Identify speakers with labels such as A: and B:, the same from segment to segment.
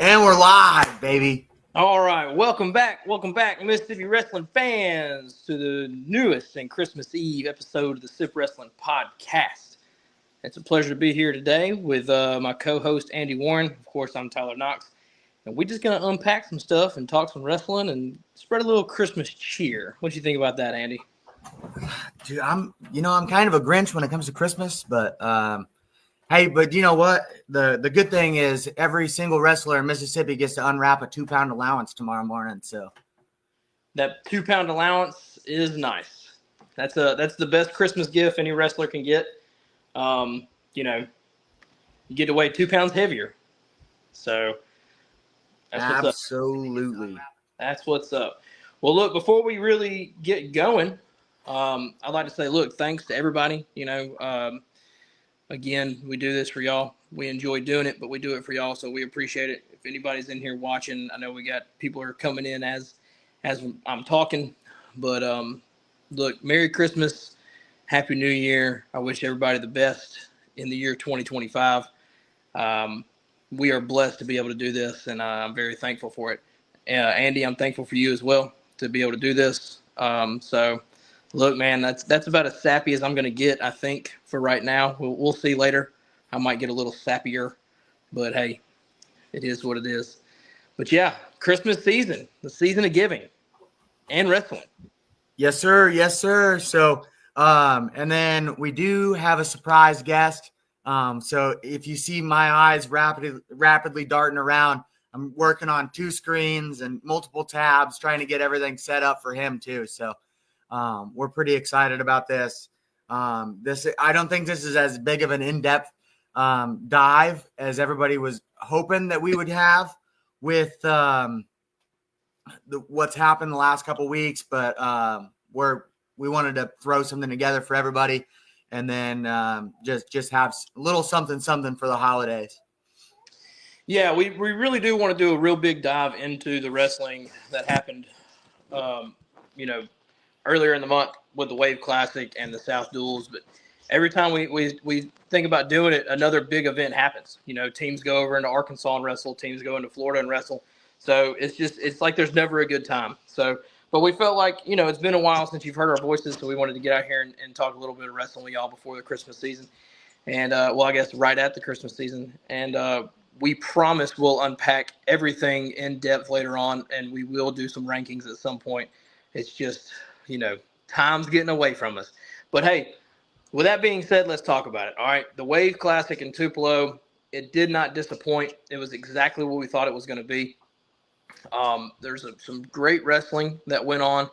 A: And we're live, baby.
B: All right, welcome back, Mississippi wrestling fans, to the newest and Christmas Eve episode of the SIP Wrestling Podcast. It's a pleasure to be here today with my co-host Andy Warren. Of course, I'm Tyler Knox, and we're just gonna unpack some stuff and talk some wrestling and spread a little Christmas cheer. What do you think about that, Andy?
A: Dude, I'm kind of a Grinch when it comes to Christmas, but hey, but you know what? The good thing is every single wrestler in Mississippi gets to unwrap a 2-pound allowance tomorrow morning. So
B: that 2-pound allowance is nice. That's the best Christmas gift any wrestler can get. You get to weigh 2 pounds heavier. So
A: that's absolutely.
B: That's what's up. Well, look, before we really get going, I'd like to say, look, thanks to everybody. Again, we do this for y'all. We enjoy doing it, but we do it for y'all, so we appreciate it. If anybody's in here watching, I know we got people who are coming in as I'm talking, but look, Merry Christmas, Happy New Year. I wish everybody the best in the year 2025. We are blessed to be able to do this, and I'm very thankful for it. Andy, I'm thankful for you as well to be able to do this. So, look, man, that's about as sappy as I'm going to get, I think, for right now. We'll see later. I might get a little sappier, but hey, it is what it is. But yeah, Christmas season, the season of giving and wrestling.
A: Yes, sir. Yes, sir. So, and then we do have a surprise guest. So if you see my eyes rapidly darting around, I'm working on 2 screens and multiple tabs, trying to get everything set up for him too. So, we're pretty excited about this. I don't think this is as big of an in-depth dive as everybody was hoping that we would have with what's happened the last couple weeks, but we wanted to throw something together for everybody, and then just have a little something for the holidays.
B: Yeah, we really do want to do a real big dive into the wrestling that happened, earlier in the month with the Wave Classic and the South Duels. But every time we think about doing it, another big event happens. Teams go over into Arkansas and wrestle, teams go into Florida and wrestle. So it's like there's never a good time. So, but we felt like, it's been a while since you've heard our voices, so we wanted to get out here and talk a little bit of wrestling with y'all before the Christmas season. And, I guess right at the Christmas season. And we promise we'll unpack everything in depth later on, and we will do some rankings at some point. It's just, time's getting away from us. But hey, with that being said, let's talk about it. All right, the Wave Classic in Tupelo, it did not disappoint. It was exactly what we thought it was going to be. There's some great wrestling that went on.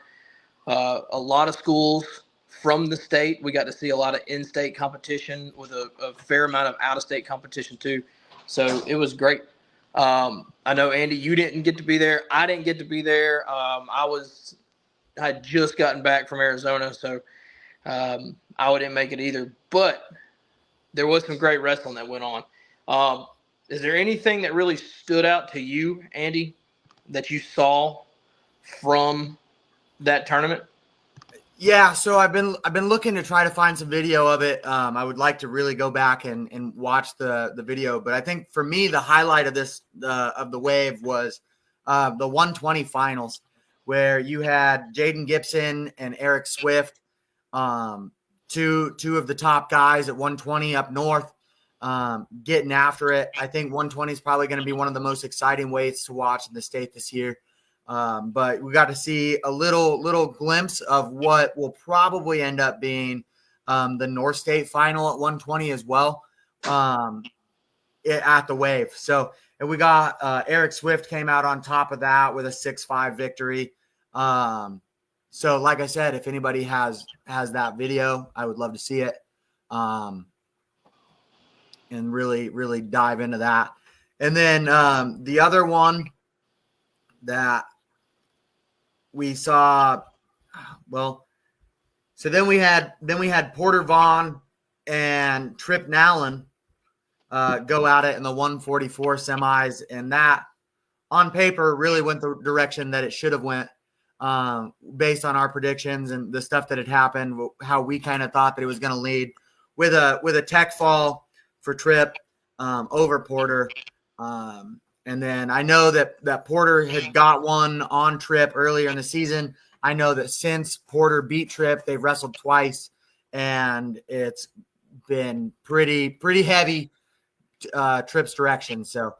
B: A lot of schools from the state. We got to see a lot of in-state competition with a fair amount of out-of-state competition too. So it was great. I know, Andy, you didn't get to be there. I didn't get to be there. I had just gotten back from Arizona, so I didn't make it either. But there was some great wrestling that went on. Is there anything that really stood out to you, Andy, that you saw from that tournament?
A: Yeah, so I've been looking to try to find some video of it. I would like to really go back and watch the video, but I think for me the highlight of the Wave was the 120 finals, where you had Jaden Gibson and Eric Swift, two of the top guys at 120 up north, getting after it. I think 120 is probably going to be one of the most exciting weights to watch in the state this year. But we got to see a little glimpse of what will probably end up being the North State final at 120 as well, at the Wave. So, and we got Eric Swift came out on top of that with a 6-5 victory. So like I said, if anybody has that video, I would love to see it, and really dive into that. And then the other one that we saw, so then we had Porter Vaughn and Trip Nallen go at it in the 144 semis, and that on paper really went the direction that it should have went, based on our predictions and the stuff that had happened, how we kind of thought that it was going to lead with a tech fall for Trip over Porter. And then I know that Porter had got one on Tripp earlier in the season. I know that since Porter beat Tripp, they've wrestled twice, and it's been pretty heavy Tripp's direction. So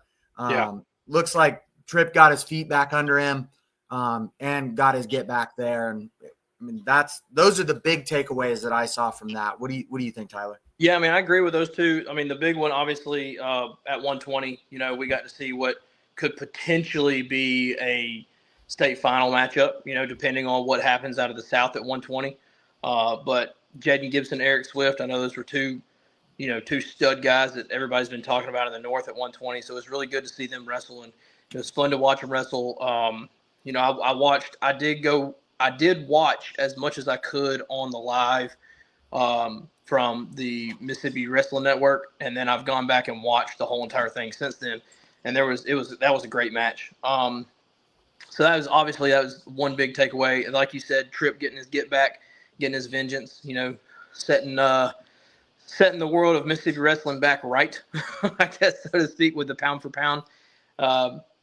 A: looks like Tripp got his feet back under him and got his get back there. And I mean, those are the big takeaways that I saw from that. What do you think, Tyler?
B: Yeah, I mean, I agree with those two. I mean, the big one, obviously, at 120, we got to see what could potentially be a state final matchup, depending on what happens out of the South at 120. But Jaden Gibson, Eric Swift, I know those were two stud guys that everybody's been talking about in the North at 120. So it's really good to see them wrestle, and it's fun to watch them wrestle. I did watch as much as I could on the live from the Mississippi Wrestling Network, and then I've gone back and watched the whole entire thing since then. And that was a great match. So that was one big takeaway. And like you said, Tripp getting his get back, getting his vengeance, setting the world of Mississippi wrestling back right, I guess, so to speak, with the pound for pound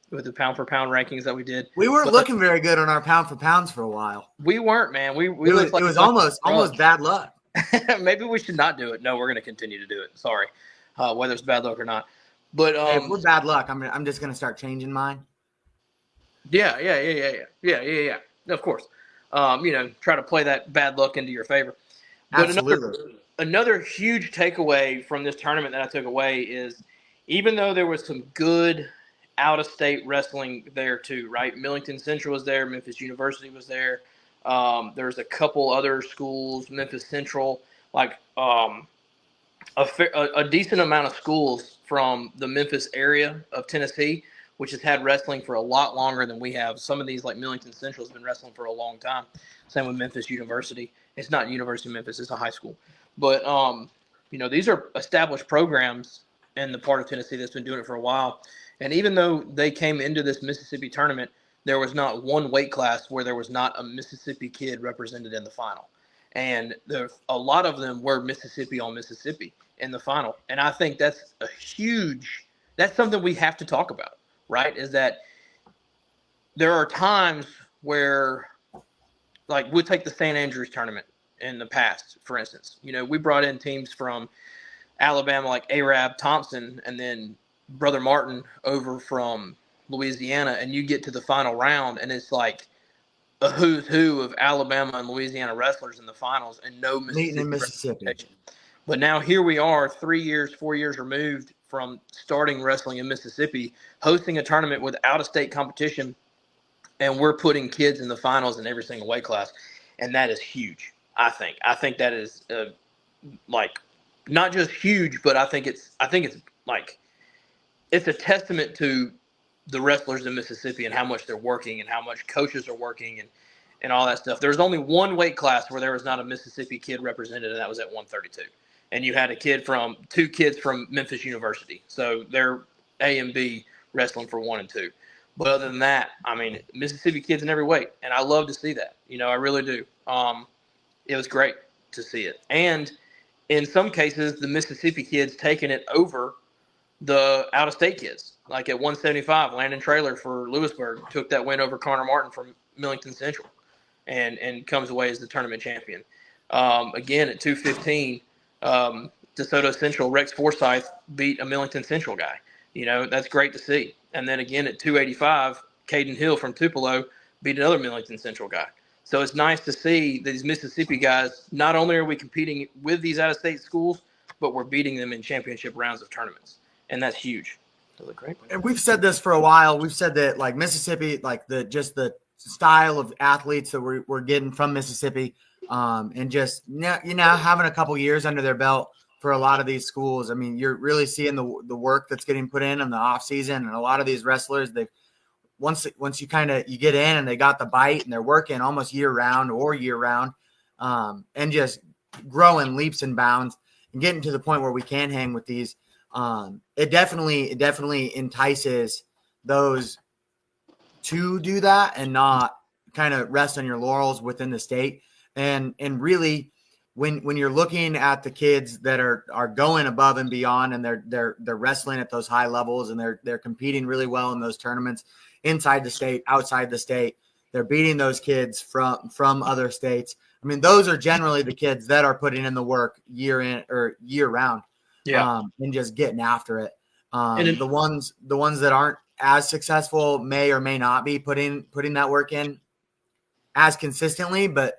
B: rankings that we did.
A: We weren't looking very good on our pound for pounds for a while.
B: We weren't, man. It
A: was almost bad luck.
B: Maybe we should not do it. No, we're going to continue to do it. Sorry, whether it's bad luck or not. But
A: if we're bad luck, I'm just going to start changing mine.
B: Yeah. Of course, try to play that bad luck into your favor. But
A: Absolutely.
B: Another huge takeaway from this tournament that I took away is, even though there was some good out-of-state wrestling there too, right? Millington Central was there. Memphis University was there. There's a couple other schools, Memphis Central, like a decent amount of schools from the Memphis area of Tennessee, which has had wrestling for a lot longer than we have. Some of these, like Millington Central, has been wrestling for a long time. Same with Memphis University. It's not University of Memphis. It's a high school. But, these are established programs in the part of Tennessee that's been doing it for a while. And even though they came into this Mississippi tournament, there was not one weight class where there was not a Mississippi kid represented in the final. And a lot of them were Mississippi on Mississippi in the final. And I think that's that's something we have to talk about, right? Is that there are times where, like, we'll take the St. Andrews tournament in the past, for instance. We brought in teams from Alabama like Arab Thompson, and then Brother Martin over from Louisiana, and you get to the final round, and it's like a who's who of Alabama and Louisiana wrestlers in the finals, and no Mississippi. But now here we are, 4 years removed from starting wrestling in Mississippi, hosting a tournament with out-of-state competition, and we're putting kids in the finals in every single weight class, and that is huge. I think that is not just huge, but I think it's a testament to the wrestlers in Mississippi and how much they're working and how much coaches are working and all that stuff. There's only one weight class where there was not a Mississippi kid represented, and that was at 132. And you had two kids from Memphis University. So they're A and B wrestling for 1 and 2. But other than that, I mean, Mississippi kids in every weight. And I love to see that. I really do. It was great to see it. And in some cases, the Mississippi kids taking it over the out-of-state kids. Like at 175, Landon Traylor for Lewisburg took that win over Connor Martin from Millington Central and comes away as the tournament champion. Again, at 215, DeSoto Central, Rex Forsyth beat a Millington Central guy. That's great to see. And then again at 285, Caden Hill from Tupelo beat another Millington Central guy. So it's nice to see these Mississippi guys, not only are we competing with these out-of-state schools, but we're beating them in championship rounds of tournaments. And that's huge. Really great.
A: And we've said this for a while. We've said that, like, Mississippi, like the style of athletes that we're getting from Mississippi, and just, having a couple years under their belt for a lot of these schools. I mean, you're really seeing the work that's getting put in the off season, and a lot of these wrestlers, once you get in and they got the bite and they're working almost year round, and just growing leaps and bounds and getting to the point where we can hang with these. It definitely entices those to do that and not kind of rest on your laurels within the state. And really when you're looking at the kids that are going above and beyond, and they're wrestling at those high levels, and they're competing really well in those tournaments inside the state, outside the state, they're beating those kids from other states. I mean, those are generally the kids that are putting in the work year in or year round, and just getting after it. The ones that aren't as successful may or may not be putting that work in as consistently, but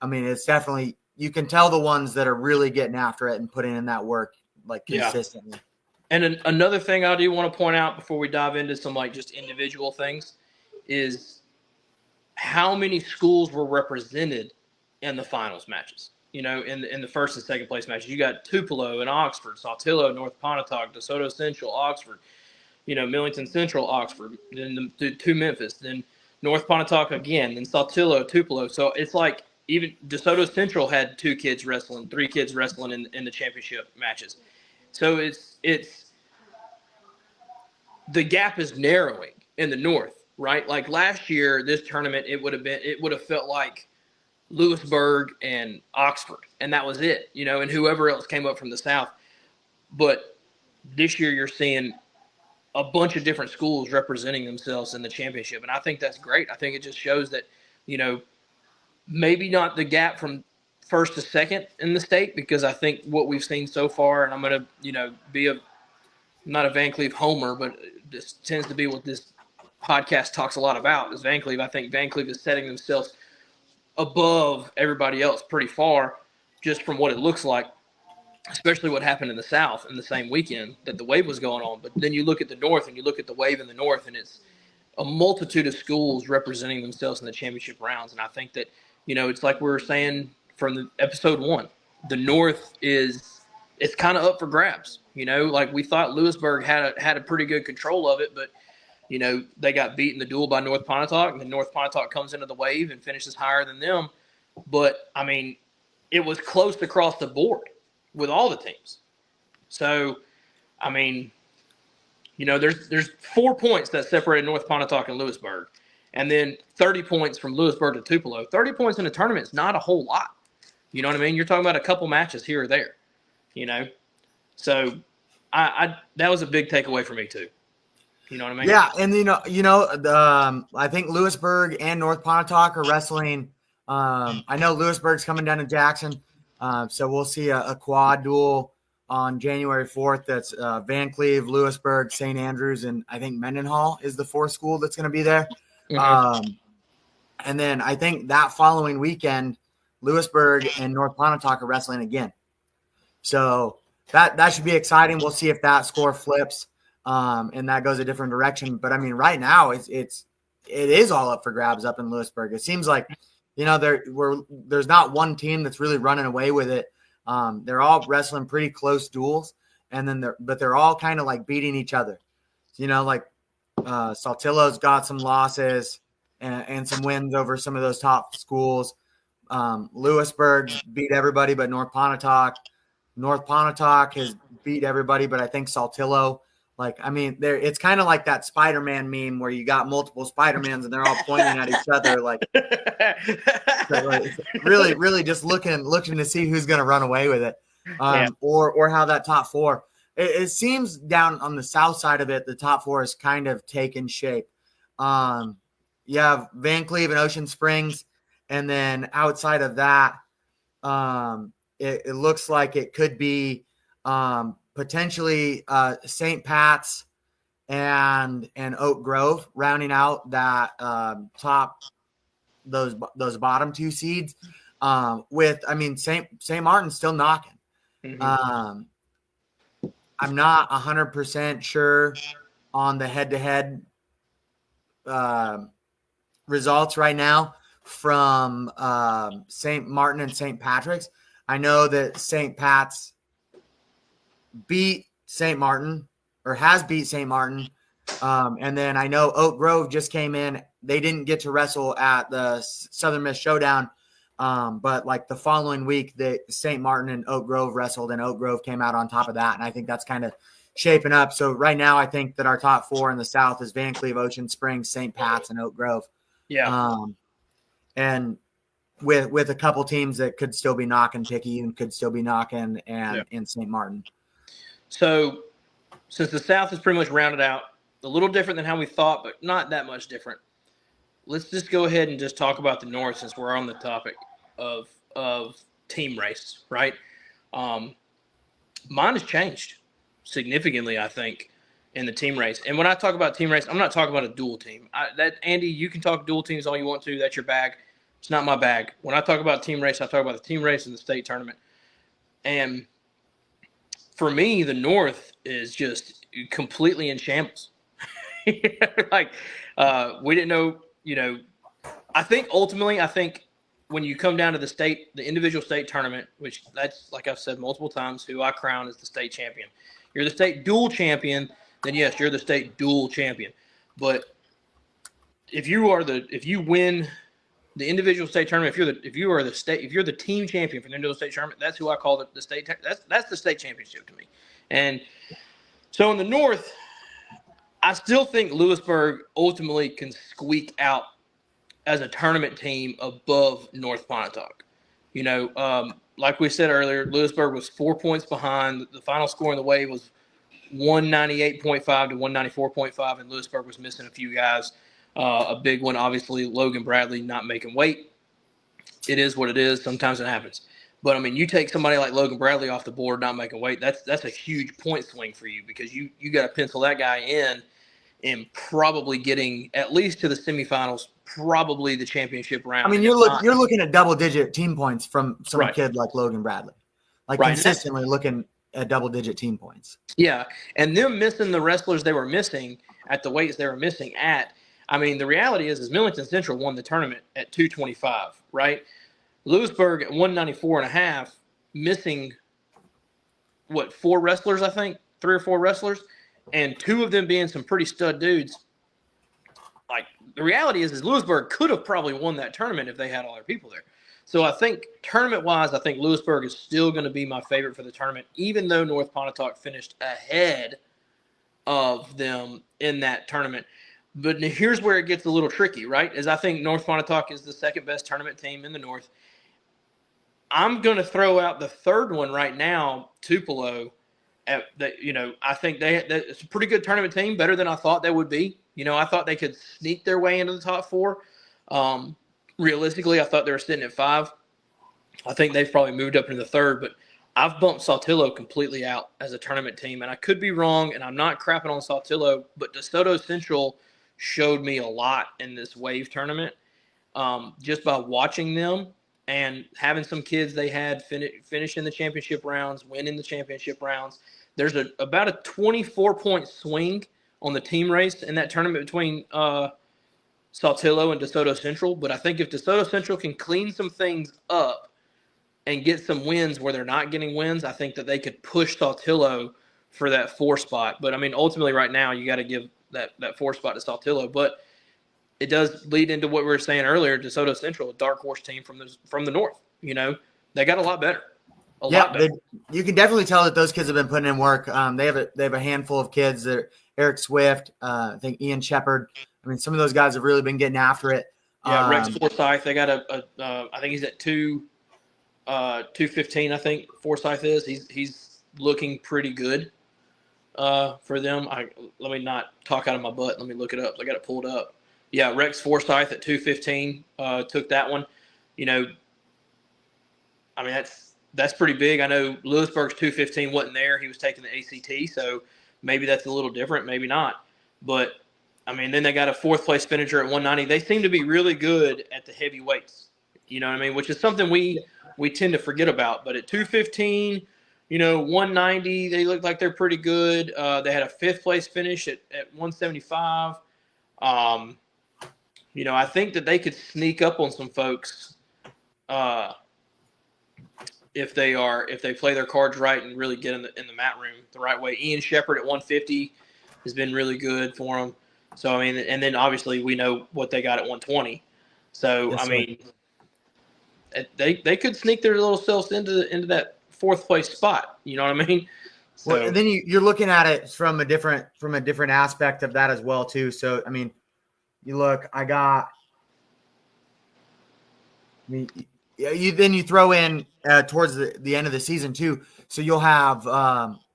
A: I mean, it's definitely, you can tell the ones that are really getting after it and putting in that work like consistently.
B: Yeah. And another thing I do want to point out before we dive into some like just individual things is how many schools were represented in the finals matches. You know, in the first and second place matches, you got Tupelo and Oxford, Saltillo, North Pontotoc, DeSoto Central, Oxford, you know, Millington Central, Oxford, then the two Memphis, then North Pontotoc again, then Saltillo, Tupelo. So it's like even DeSoto Central had 3 kids wrestling in the championship matches. So it's the gap is narrowing in the North, right? Like last year, this tournament, it would have felt like Lewisburg and Oxford, and that was it, you know, and whoever else came up from the South. But this year you're seeing a bunch of different schools representing themselves in the championship, and I think that's great. I think it just shows that, you know, maybe not the gap from first to second in the state, because I think what we've seen so far, and I'm going to, you know, not a Van Cleve homer, but this tends to be what this podcast talks a lot about is Van Cleve. I think Van Cleve is setting themselves above everybody else pretty far just from what it looks like, especially what happened in the South in the same weekend that the Wave was going on. But then you look at the North and you look at the Wave in the North, and it's a multitude of schools representing themselves in the championship rounds. And I think that, you know, it's like we were saying from the episode 1, the North it's kind of up for grabs. You know, like we thought Lewisburg had a pretty good control of it, but you know, they got beat in the duel by North Pontotoc, and then North Pontotoc comes into the Wave and finishes higher than them. But, I mean, it was close across the board with all the teams. So, I mean, you know, there's 4 points that separated North Pontotoc and Lewisburg, and then 30 points from Lewisburg to Tupelo. 30 points in a tournament is not a whole lot. You know what I mean? You're talking about a couple matches here or there, you know. So, I that was a big takeaway for me too. You know what I mean?
A: Yeah, and I think Lewisburg and North Pontotoc are wrestling. I know Lewisburg's coming down to Jackson, so we'll see a quad duel on January 4th. That's Van Cleve, Lewisburg, St. Andrews, and I think Mendenhall is the 4th school that's going to be there. Mm-hmm. And then I think that following weekend, Lewisburg and North Pontotoc are wrestling again. So that should be exciting. We'll see if that score flips. And that goes a different direction. But I mean, right now it is all up for grabs up in Lewisburg. It seems like, you know, there's not one team that's really running away with it. They're all wrestling pretty close duels, and then they're all kind of like beating each other. You know, like Saltillo's got some losses and some wins over some of those top schools. Lewisburg beat everybody but North Pontotoc. North Pontotoc has beat everybody, but I think Saltillo. Like, I mean, it's kind of like that Spider-Man meme where you got multiple Spider-Mans and they're all pointing at each other. Like, really, really just looking to see who's going to run away with it, or how that top 4. It seems down on the south side of it, the top 4 is kind of taken shape. You have Van Cleve and Ocean Springs, and then outside of that, it looks like it could be potentially St. Pat's and Oak Grove rounding out that top those bottom 2 seeds. With, I mean, St. Martin's still knocking. Mm-hmm. I'm not 100% sure on the head-to-head results right now from St. Martin and St. Patrick's. I know that St. Pat's beat St. Martin, or has beat St. Martin. And then I know Oak Grove just came in. They didn't get to wrestle at the Southern Miss Showdown. But like the following week, St. Martin and Oak Grove wrestled, and Oak Grove came out on top of that. And I think that's kind of shaping up. So right now, I think that our top 4 in the South is Van Cleve, Ocean Springs, St. Pat's, and Oak Grove.
B: Yeah.
A: And with a couple teams that could still be knocking Picky and could still be knocking and St. Martin.
B: So since the South is pretty much rounded out, a little different than how we thought, but not that much different. Let's just go ahead and just talk about the North since we're on the topic of team race, right? Mine has changed significantly, I think, in the team race. And when I talk about team race, I'm not talking about a dual team. Andy, you can talk dual teams all you want to. That's your bag. It's not my bag. When I talk about team race, I talk about the team race and the state tournament. And for me, the North is just completely in shambles. Like, we didn't know, I think ultimately, when you come down to the individual state tournament, which that's, like I've said multiple times, who I crown as the state champion. You're the state dual champion, then yes, you're the state dual champion. But if you win the individual state tournament, if you're the team champion for the individual state tournament, that's who I call the state. That's the state championship to me. And so in the North, I still think Lewisburg ultimately can squeak out as a tournament team above North Pontotoc. Like we said earlier, Lewisburg was 4 points behind. The final score in the Wave was 198.5 to 194.5, and Lewisburg was missing a few guys. A big one, obviously, Logan Bradley not making weight. It is what it is. Sometimes it happens. But, I mean, you take somebody like Logan Bradley off the board not making weight, that's a huge point swing for you because you got to pencil that guy in and probably getting at least to the semifinals, probably the championship round.
A: I mean, you're looking at double-digit team points from some kid like Logan Bradley. Consistently looking at double-digit team points.
B: Yeah, and them missing the wrestlers they were missing at the weights they were missing at, I mean, the reality is Millington Central won the tournament at 225, right? Lewisburg at 194.5, missing, 4 wrestlers, I think? 3 or 4 wrestlers, and 2 of them being some pretty stud dudes. Like, the reality is Lewisburg could have probably won that tournament if they had all their people there. So I think tournament-wise, I think Lewisburg is still going to be my favorite for the tournament, even though North Pontotoc finished ahead of them in that tournament. But here's where it gets a little tricky, right? Is I think North Pontotoc is the second best tournament team in the North. I'm going to throw out the third one right now, Tupelo. I think it's a pretty good tournament team, better than I thought they would be. I thought they could sneak their way into the top 4. Realistically, I thought they were sitting at 5. I think they've probably moved up into the third, but I've bumped Saltillo completely out as a tournament team, and I could be wrong, and I'm not crapping on Saltillo, but DeSoto Central showed me a lot in this Wave tournament just by watching them and having some kids they had finish in the championship rounds, win in the championship rounds. There's about a 24-point swing on the team race in that tournament between Saltillo and DeSoto Central. But I think if DeSoto Central can clean some things up and get some wins where they're not getting wins, I think that they could push Saltillo for that 4 spot. But, I mean, ultimately right now you got to give that 4 spot to Saltillo. But it does lead into what we were saying earlier, DeSoto Central, a dark horse team from the North. They got a lot better. A lot better.
A: You can definitely tell that those kids have been putting in work. They have a handful of kids that Eric Swift, I think Ian Shepard. I mean, some of those guys have really been getting after it.
B: Yeah, Rex Forsyth, they got I think he's at 215. I think Forsyth is. He's looking pretty good for them. Let me not talk out of my butt. Let me look it up. I got it pulled up. Yeah, Rex Forsyth at 215 took that one. I mean that's pretty big. I know Lewisburg's 215 wasn't there. He was taking the ACT, so maybe that's a little different, maybe not. But I mean, then they got a 4th place finisher at 190. They seem to be really good at the heavy weights. You know what I mean? Which is something we tend to forget about. But at 215, 190, they look like they're pretty good. They had a 5th place finish at 175. I think that they could sneak up on some folks if they play their cards right and really get in the mat room the right way. Ian Shepard at 150 has been really good for them. So, I mean, and then obviously we know what they got at 120. So, yes, I mean, they could sneak their little selves into that 4th place spot. You know what I mean? So,
A: well, and then you're looking at it from a different aspect of that as well too. So, I mean, you look, I got mean, you throw in towards the end of the season too, so you'll have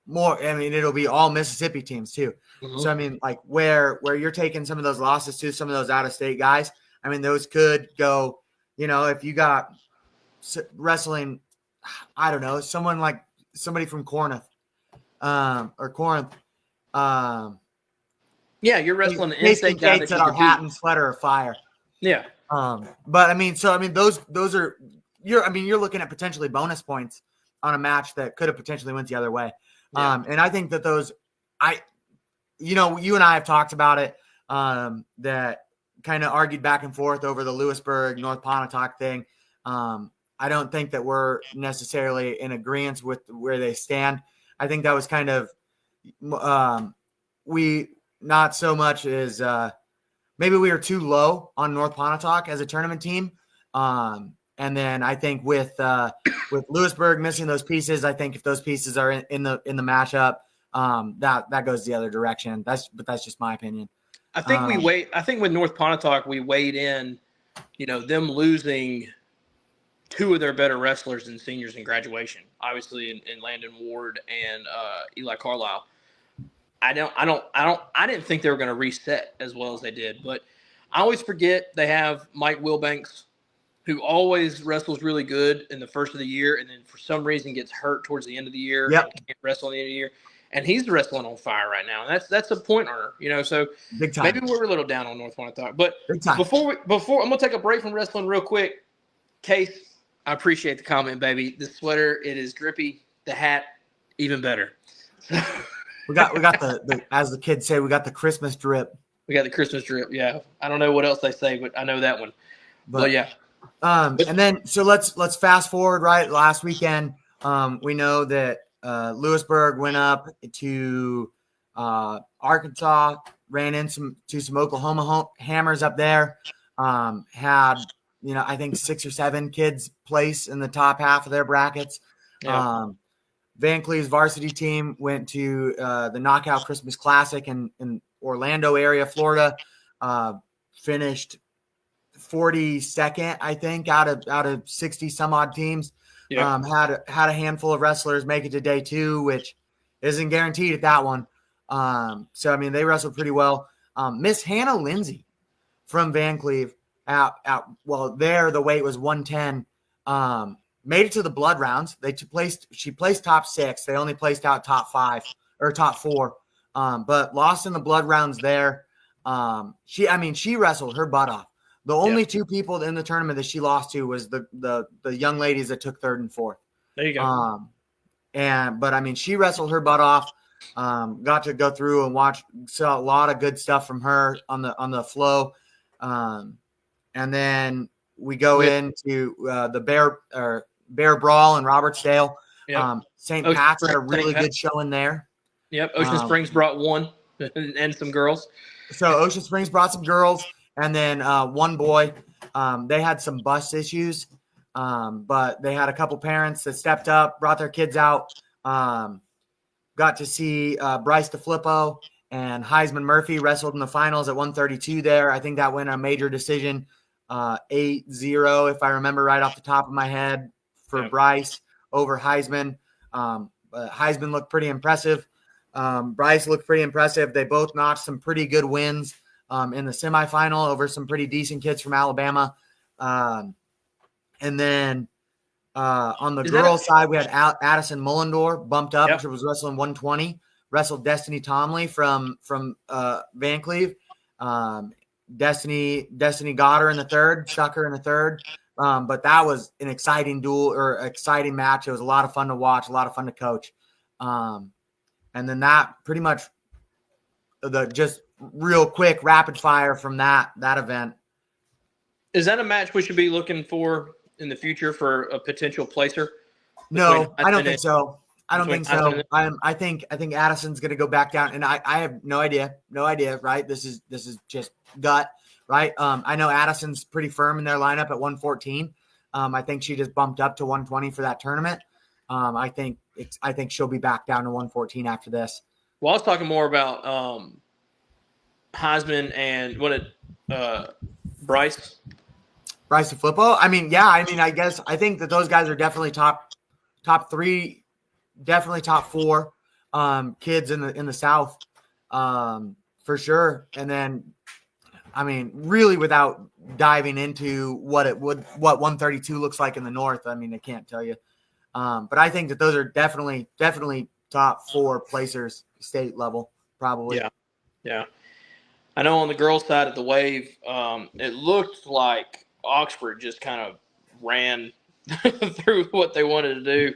A: more. I mean, it'll be all Mississippi teams too.
B: Mm-hmm.
A: So I mean, like where you're taking some of those losses to some of those out of state guys. I mean, those could go. If you got wrestling, I don't know, somebody from Corinth, or Corinth.
B: Yeah, you're wrestling an
A: Tasting
B: in-state guy
A: Kate's
B: that
A: at
B: you
A: our
B: could
A: hat
B: beat.
A: and sweater of fire.
B: Yeah.
A: But I mean, those are you're looking at potentially bonus points on a match that could have potentially went the other way.
B: Yeah.
A: And I think that you and I have talked about it, that kind of argued back and forth over the Lewisburg, North Pontotoc thing. I don't think that we're necessarily in agreement with where they stand. I think that was kind of, we not so much as, maybe we were too low on North Pontotoc as a tournament team. And then I think with Lewisburg missing those pieces, I think if those pieces are in the matchup, that goes the other direction. That's just my opinion.
B: I think with North Pontotoc, we weighed in, them losing two of their better wrestlers and seniors in graduation, obviously in Landon Ward and Eli Carlisle. I didn't think they were going to reset as well as they did, but I always forget they have Mike Wilbanks, who always wrestles really good in the first of the year, and then for some reason gets hurt towards the end of the year.
A: Yep.
B: And can't wrestle at the end of the year, and he's wrestling on fire right now. And that's a point earner, So
A: Big time.
B: maybe we're a little down on North Pontotoc, but
A: Big time.
B: before I'm gonna take a break from wrestling real quick. Case, I appreciate the comment, baby. The sweater, it is drippy. The hat, even better.
A: We got the as the kids say, we got the Christmas drip.
B: We got the Christmas drip. Yeah, I don't know what else they say, but I know that one. But yeah.
A: And then so let's fast forward. Right, last weekend, we know that Lewisburg went up to Arkansas, ran into some Oklahoma Hammers up there. Had I think 6 or 7 kids place in the top half of their brackets.
B: Yeah.
A: Van Cleve's varsity team went to the Knockout Christmas Classic in Orlando area, Florida. Finished 42nd, I think, out of 60 some odd teams.
B: Yeah.
A: Had a handful of wrestlers make it to day 2, which isn't guaranteed at that one. So I mean, they wrestled pretty well. Miss Hannah Lindsay from Van Cleve there the weight was 110. Made it to the blood rounds. She placed top 6. They only placed out top 5 or top 4. But lost in the blood rounds there. She wrestled her butt off. The only 2 people in the tournament that she lost to was the young ladies that took 3rd and 4th.
B: There you go.
A: But I mean, she wrestled her butt off. Got to go through and saw a lot of good stuff from her on the flow. And then we go into the Bear Brawl in Robertsdale.
B: Yep.
A: St. Pat's had a really good showing there.
B: Yep. Ocean Springs brought one and some girls.
A: So Ocean Springs brought some girls, and then one boy. They had some bus issues, but they had a couple parents that stepped up, brought their kids out. Got to see Bryce DeFlippo and Heisman Murphy wrestled in the finals at 132 there. I think that went a major decision, 8-0, if I remember right off the top of my head, for Bryce over Heisman. Heisman looked pretty impressive. Bryce looked pretty impressive. They both notched some pretty good wins in the semifinal over some pretty decent kids from Alabama. And then on the girls' side, we had Addison Mullendor bumped up, which was wrestling 120. Wrestled Destiny Tomley from Van Cleve. Destiny got her in the 3rd, stuck her in the 3rd. But that was an exciting exciting match. It was a lot of fun to watch, a lot of fun to coach. And then that pretty much just real quick rapid fire from that event.
B: Is that a match we should be looking for in the future for a potential placer?
A: No, I don't think so. I think Addison's going to go back down, and I have no idea, right? This is just gut, right? I know Addison's pretty firm in their lineup at 114. I think she just bumped up to 120 for that tournament. I think she'll be back down to 114 after this.
B: Well, I was talking more about Heisman and Bryce.
A: Bryce of football. I mean, yeah. I mean, I think that those guys are definitely top three, definitely top four kids in the South for sure. And then, I mean, really, without diving into what 132 looks like in the North, I mean, I can't tell you. But I think that those are definitely top four placers, state level, probably.
B: Yeah, yeah. I know on the girls' side of the wave, it looked like Oxford just kind of ran through what they wanted to do.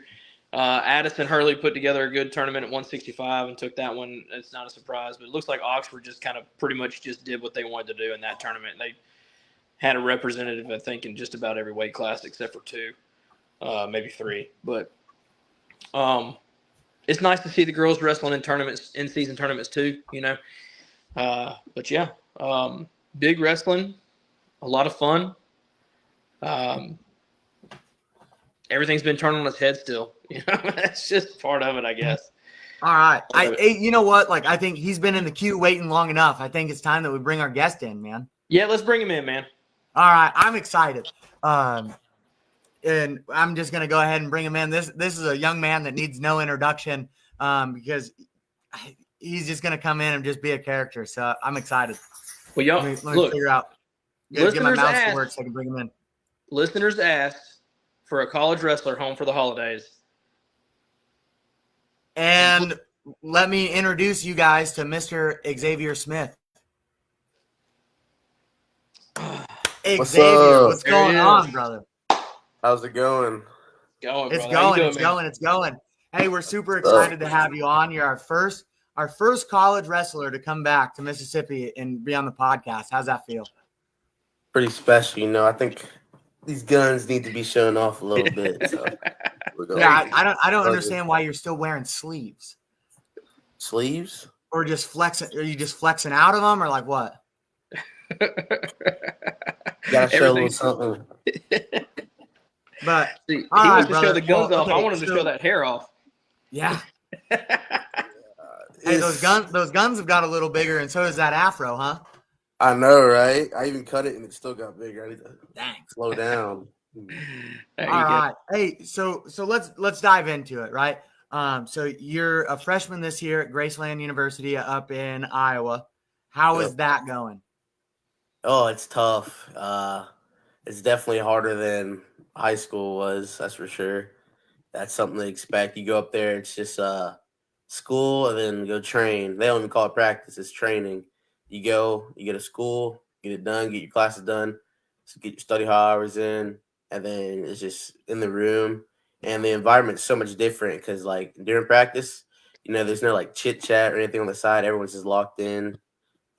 B: Addison Hurley put together a good tournament at 165 and took that one. It's not a surprise, but it looks like Oxford just kind of pretty much just did what they wanted to do in that tournament. They had a representative, I think, in just about every weight class except for two, maybe three. But it's nice to see the girls wrestling in tournaments, in season tournaments too. But yeah, big wrestling, a lot of fun. Everything's been turned on its head still. That's just part of it, I guess.
A: All right. You know what? Like, I think he's been in the queue waiting long enough. I think it's time that we bring our guest in, man.
B: Yeah, let's bring him in, man.
A: All right. I'm excited. And I'm just going to go ahead and bring him in. This is a young man that needs no introduction because he's just going to come in and just be a character. So I'm excited.
B: Well, y'all,
A: let me
B: look,
A: figure out. Get my mouse to work so I can bring him in.
B: Listeners asked for a college wrestler home for the holidays.
A: And let me introduce you guys to Mr. Xavier Smith. Xavier, what's going on, brother?
C: How's it going?
A: It's going. Hey, we're super excited to have you on. You're our first college wrestler to come back to Mississippi and be on the podcast. How's that feel?
C: Pretty special, I think these guns need to be shown off a little bit. So
A: yeah, I don't understand why you're still wearing sleeves.
C: Sleeves?
A: Or just flexing? Are you just flexing out of them, or like what?
C: Gotta show a little something.
A: But
B: see, he wants to show the guns off. Okay, I want him to show that hair off.
A: Yeah. Hey, those guns have got a little bigger, and so does that afro, huh?
C: I know, right? I even cut it, and it still got bigger. I need to slow down.
A: All right. Hey, so let's dive into it, right? So you're a freshman this year at Graceland University up in Iowa. How is that going?
C: Oh, it's tough. It's definitely harder than high school was, that's for sure. That's something to expect. You go up there, it's just school and then go train. They don't even call it practice, it's training. You go to school, get it done, get your classes done, so get your study hall hours in, and then it's just in the room. And the environment's so much different because, like, during practice, there's no, like, chit-chat or anything on the side. Everyone's just locked in,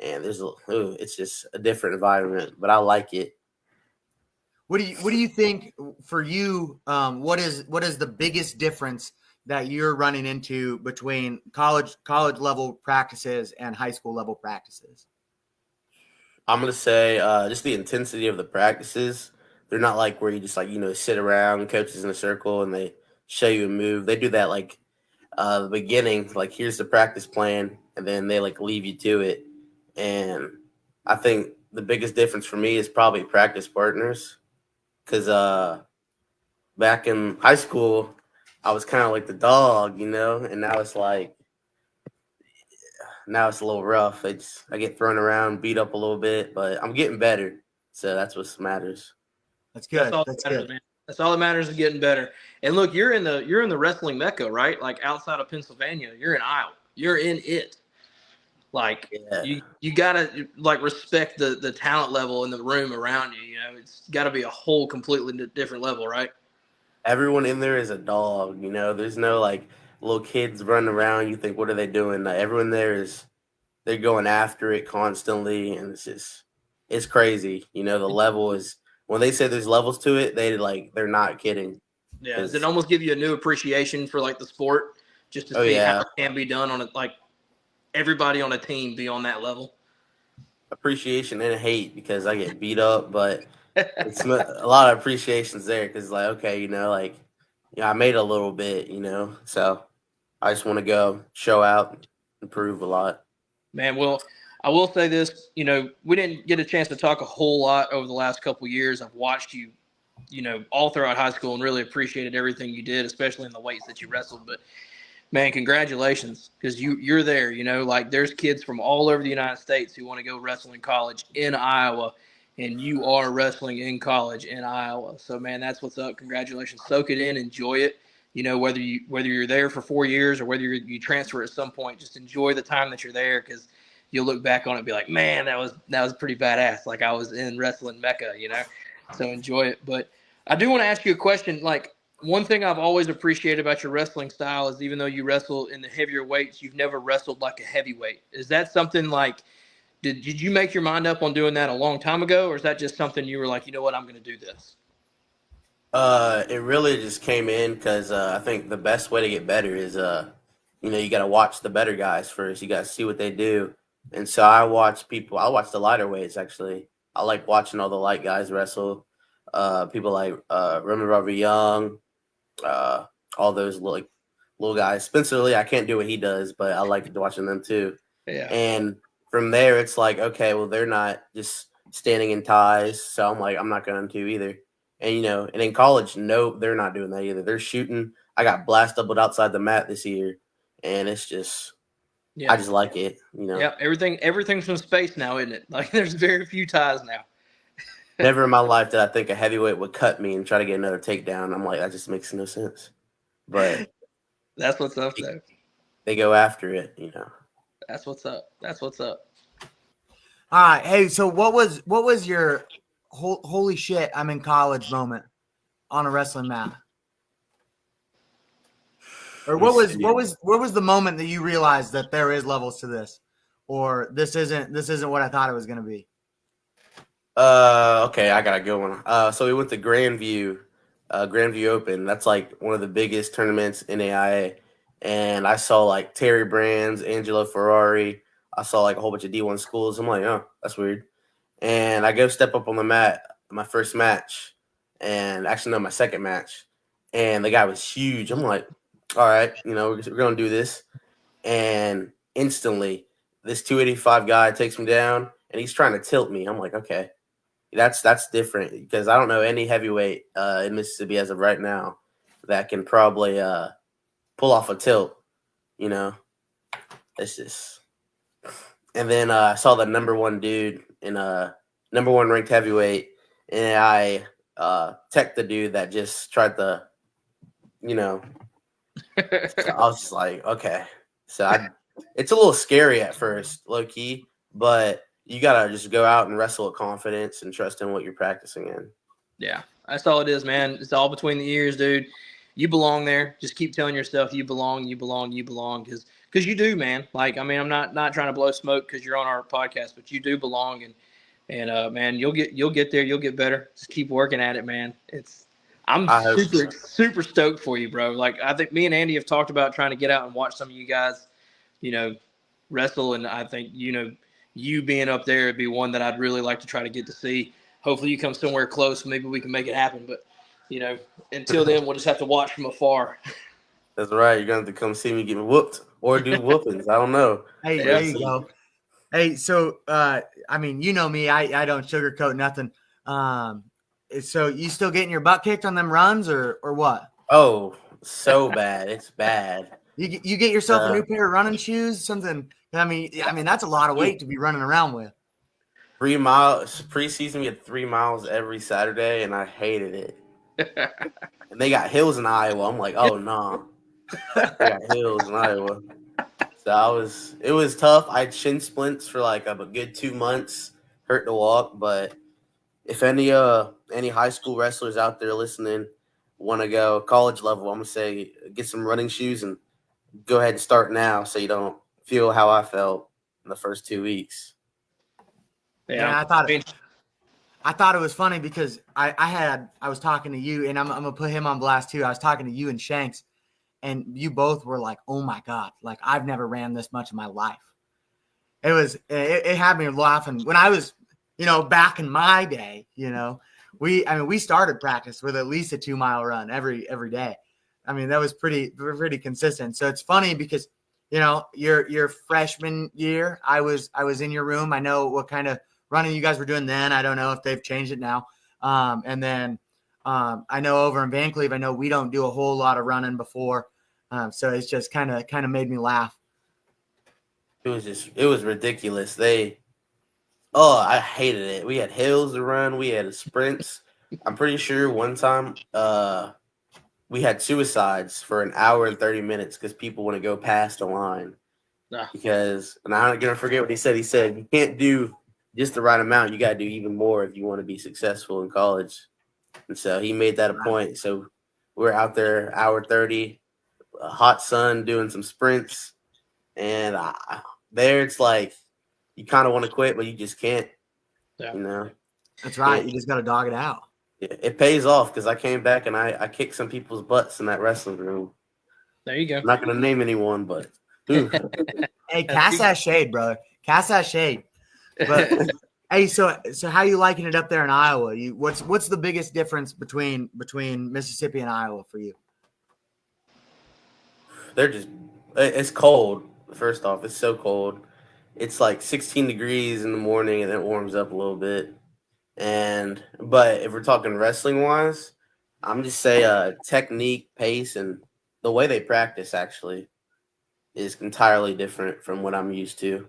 C: and it's just a different environment, but I like it.
A: What do you think for you? What is the biggest difference that you're running into between college level practices and high school level practices?
C: I'm gonna say just the intensity of the practices. They're not like where you just sit around, coaches in a circle, and they show you a move. They do that like the beginning, like here's the practice plan, and then they like leave you to it. And I think the biggest difference for me is probably practice partners, because back in high school, I was kind of like the dog, and now it's like now it's a little rough. I get thrown around, beat up a little bit, but I'm getting better, so that's what matters.
A: That's good.
B: That's good, man. That's all that matters is getting better. And look, you're in the wrestling mecca, right? Like outside of Pennsylvania, you're in Iowa. You're in it. Like you gotta like respect the talent level in the room around you. It's got to be a whole completely different level, right?
C: Everyone in there is a dog. There's no like little kids running around. You think, what are they doing? Everyone there they're going after it constantly, and it's crazy. The level is. When they say there's levels to it, they're not kidding.
B: Yeah, does it almost give you a new appreciation for like the sport, just to see how it can be done on it? Like everybody on a team be on that level.
C: Appreciation and hate because I get beat up, but it's a lot of appreciations there because okay, I made a little bit, so I just want to go show out, improve a lot.
B: Man, well, I will say this, we didn't get a chance to talk a whole lot over the last couple of years. I've watched you, all throughout high school and really appreciated everything you did, especially in the weights that you wrestled. But man, congratulations, because you're there. Like there's kids from all over the United States who want to go wrestle in college in Iowa, and you are wrestling in college in Iowa. So man, that's what's up. Congratulations. Soak it in, enjoy it. Whether you're there for 4 years or whether you transfer at some point, just enjoy the time that you're there, because you'll look back on it and be like, man, that was pretty badass. Like I was in wrestling Mecca, So enjoy it. But I do want to ask you a question. Like, one thing I've always appreciated about your wrestling style is, even though you wrestle in the heavier weights, you've never wrestled like a heavyweight. Is that something like, did you make your mind up on doing that a long time ago, or is that just something you were like, you know what, I'm going to do this?
C: It really just came in because I think the best way to get better is, you got to watch the better guys first. You got to see what they do. And so I watch the lighter weights, actually. I like watching all the light guys wrestle. People like Roman Robert Young, all those little guys. Spencer Lee, I can't do what he does, but I like watching them too.
B: Yeah.
C: And from there, it's like, okay, well, they're not just standing in ties, so I'm like, I'm not going to either. And, and in college, no, they're not doing that either. They're shooting. I got blast doubled outside the mat this year, and it's just,
B: Yeah.
C: I just like it,
B: Yeah, everything's from space now, isn't it? Like, there's very few ties now.
C: Never in my life did I think a heavyweight would cut me and try to get another takedown. I'm like, that just makes no sense. But
B: that's what's up, though.
C: They go after it,
B: That's what's up. That's what's up.
A: All right. Hey, so what was your holy shit, I'm in college moment on a wrestling mat? Or what was the moment that you realized that there is levels to this, or this isn't what I thought it was going to be?
C: Okay, I got a good one. So we went to Grandview Open. That's like one of the biggest tournaments in AIA. And I saw like Terry Brands, Angelo Ferrari. I saw like a whole bunch of D1 schools. I'm like, oh, that's weird. And I go step up on the mat, my first match, and actually no, my second match. And the guy was huge. I'm like, all right, we're going to do this. And instantly, this 285 guy takes me down, and he's trying to tilt me. I'm like, okay, that's different, because I don't know any heavyweight in Mississippi as of right now that can probably pull off a tilt. It's just. And then I saw the number one dude in number one ranked heavyweight, and I teched the dude that just tried to, so I was just like, okay. So it's a little scary at first, low key, but you gotta just go out and wrestle with confidence and trust in what you're practicing in.
B: Yeah, that's all it is, man. It's all between the ears, dude. You belong there. Just keep telling yourself you belong, because you do, man. Like, I mean, I'm not trying to blow smoke because you're on our podcast, but you do belong, and man, you'll get there. You'll get better. Just keep working at it, man. I'm super stoked for you, bro. Like, I think me and Andy have talked about trying to get out and watch some of you guys, wrestle, and I think you being up there would be one that I'd really like to try to get to see. Hopefully, you come somewhere close. Maybe we can make it happen, but. Until then, we'll just have to watch from afar.
C: That's right. You're going to have to come see me get whooped or do whoopings. I don't know.
A: Hey, there you go. Hey, so, I mean, you know me. I don't sugarcoat nothing. So you still getting your butt kicked on them runs or what?
C: Oh, so bad. It's bad.
A: You get yourself a new pair of running shoes, something. I mean, that's a lot of weight to be running around with.
C: 3 miles preseason. We had 3 miles every Saturday, and I hated it. And they got hills in Iowa. I'm like, oh no, they got hills in Iowa. So it was tough. I had shin splints for like a good 2 months. Hurt to walk, but if any high school wrestlers out there listening want to go college level, I'm gonna say get some running shoes and go ahead and start now, so you don't feel how I felt in the first 2 weeks.
A: Yeah, I thought it was funny because I was talking to you, and I'm gonna put him on blast too. I was talking to you and Shanks, and you both were like, "Oh my god, like I've never ran this much in my life." It had me laughing when I was, back in my day. We started practice with at least a 2 mile run every day. I mean, that was pretty consistent. So it's funny because your freshman year, I was in your room. I know what kind of running you guys were doing then. I don't know if they've changed it now. And then I know over in Van Cleve, I know we don't do a whole lot of running before. So it's just kind of made me laugh.
C: It was ridiculous. I hated it. We had hills to run. We had sprints. I'm pretty sure one time we had suicides for an hour and 30 minutes because people want to go past the line.
B: Nah.
C: And I'm not going to forget what he said. He said, you can't do just the right amount. You got to do even more if you want to be successful in college. And so he made that a point. So we're out there, hour 30, hot sun, doing some sprints. And there it's like you kind of want to quit, but you just can't.
B: Yeah.
A: That's right. You just got to dog it out.
C: It pays off because I came back and I kicked some people's butts in that wrestling room.
B: There you go.
C: I'm not going to name anyone, but
A: hey, cast that shade, brother. Cast that shade. But hey, so how you liking it up there in Iowa? What's the biggest difference between Mississippi and Iowa for you?
C: It's cold. First off, it's so cold. It's like 16 degrees in the morning and then it warms up a little bit. But if we're talking wrestling wise, I'm just say technique, pace, and the way they practice actually is entirely different from what I'm used to.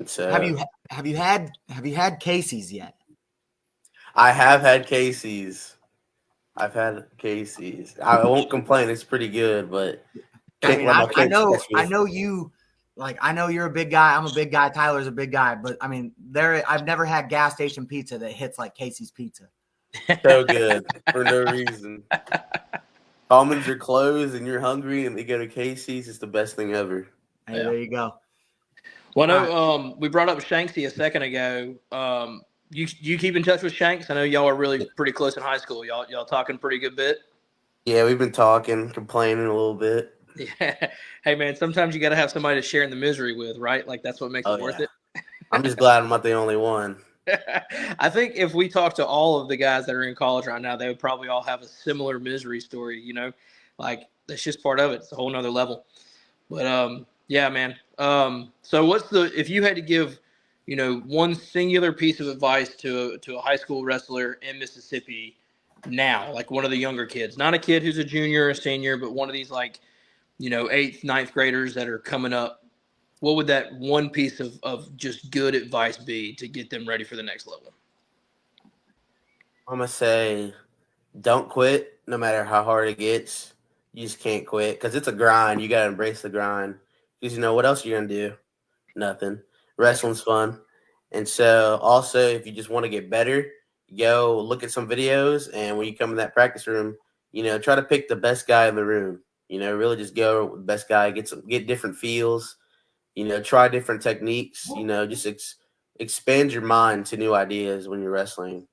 C: So
A: have you had Casey's yet?
C: I have had Casey's. I've had Casey's. I won't complain. It's pretty good, but
A: I know you. Like, I know you're a big guy. I'm a big guy. Tyler's a big guy. But, I mean, I've never had gas station pizza that hits like Casey's Pizza.
C: So good for no reason. Commons are closed and you're hungry and they go to Casey's. It's the best thing ever.
A: Hey, There you go.
B: Well, no, we brought up Shanksy a second ago. You keep in touch with Shanks? I know y'all are really pretty close in high school. Y'all talking pretty good bit?
C: Yeah, we've been talking, complaining a little bit.
B: Yeah. Hey, man, sometimes you got to have somebody to share in the misery with, right? Like, that's what makes it worth it.
C: I'm just glad I'm not the only one.
B: I think if we talk to all of the guys that are in college right now, they would probably all have a similar misery story, Like, that's just part of it. It's a whole nother level. But, yeah, man. So if you had to give, one singular piece of advice to a high school wrestler in Mississippi now, like one of the younger kids, not a kid who's a junior or a senior, but one of these, like, 8th, 9th graders that are coming up, what would that one piece of just good advice be to get them ready for the next level?
C: I'm going to say don't quit no matter how hard it gets. You just can't quit because it's a grind. You got to embrace the grind because, what else are you going to do? Nothing. Wrestling's fun. And so also if you just want to get better, go look at some videos. And when you come in that practice room, try to pick the best guy in the room. Really just go with the best guy, get different feels, try different techniques, just expand your mind to new ideas when you're wrestling.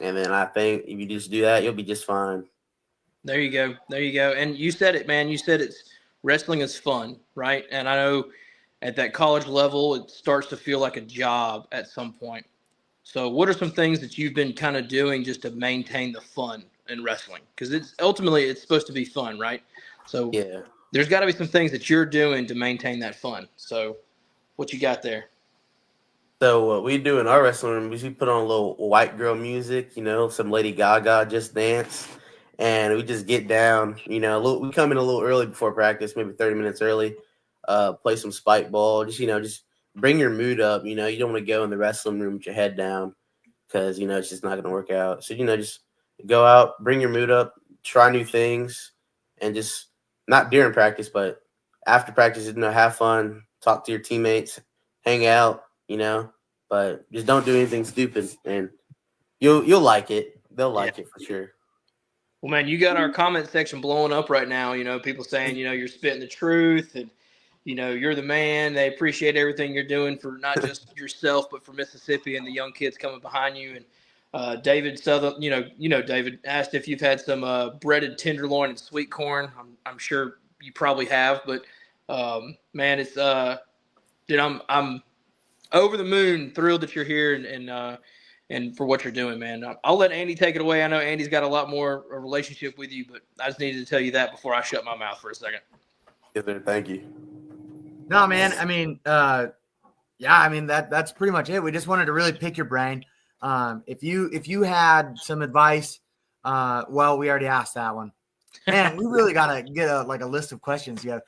C: And then I think if you just do that, you'll be just fine.
B: There you go. And you said it, man. You said wrestling is fun, right? And I know at that college level, it starts to feel like a job at some point. So what are some things that you've been kind of doing just to maintain the fun in wrestling? Because it's supposed to be fun, right? So
C: yeah,
B: there's got to be some things that you're doing to maintain that fun. So what you got there?
C: So what we do in our wrestling room is we put on a little white girl music, some Lady Gaga Just Dance, and we just get down, we come in a little early before practice, maybe 30 minutes early, play some spike ball, just bring your mood up. You don't want to go in the wrestling room with your head down because, it's just not going to work out. So, just go out, bring your mood up, try new things, and just not during practice, but after practice, have fun, talk to your teammates, hang out, but just don't do anything stupid and you'll like it. They'll like it for sure.
B: Well, man, you got our comment section blowing up right now. People saying, you're spitting the truth and, you're the man. They appreciate everything you're doing for not just yourself, but for Mississippi and the young kids coming behind you. And David Southern, David asked if you've had some breaded tenderloin and sweet corn. I'm sure you probably have, but man, it's dude, I'm over the moon, thrilled that you're here and for what you're doing, man. I'll let Andy take it away. I know Andy's got a lot more a relationship with you, but I just needed to tell you that before I shut my mouth for a second.
C: Yes, sir. Thank you.
A: No, man. I mean, yeah, I mean that's pretty much it. We just wanted to really pick your brain. If you had some advice, well, we already asked that one. Man, we really gotta get a list of questions together.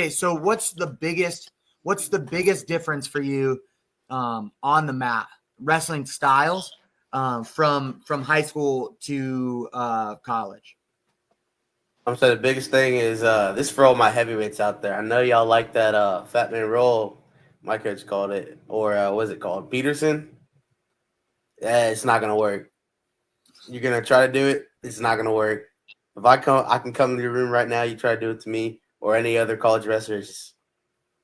A: So what's the biggest difference for you on the mat, wrestling styles, from high school to college?
C: I'm saying the biggest thing is this for all my heavyweights out there. I know y'all like that Fat Man Roll, my coach called it, or what's it called? Peterson? Yeah, it's not gonna work. You're gonna try to do it, it's not gonna work. If I can come to your room right now, you try to do it to me or any other college wrestlers,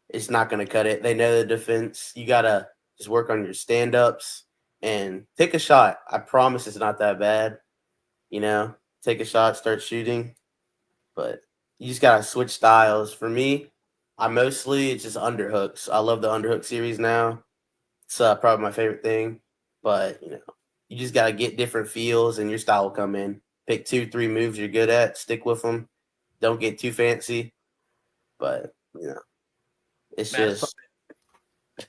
C: it's not gonna cut it. They know the defense. You gotta just work on your stand ups and take a shot. I promise it's not that bad. Take a shot, start shooting. But you just gotta switch styles. For me, it's just underhooks. I love the underhook series now. It's probably my favorite thing. But you just gotta get different feels, and your style will come in. Pick 2, 3 moves you're good at, stick with them. Don't get too fancy. But it's
B: Man,
C: just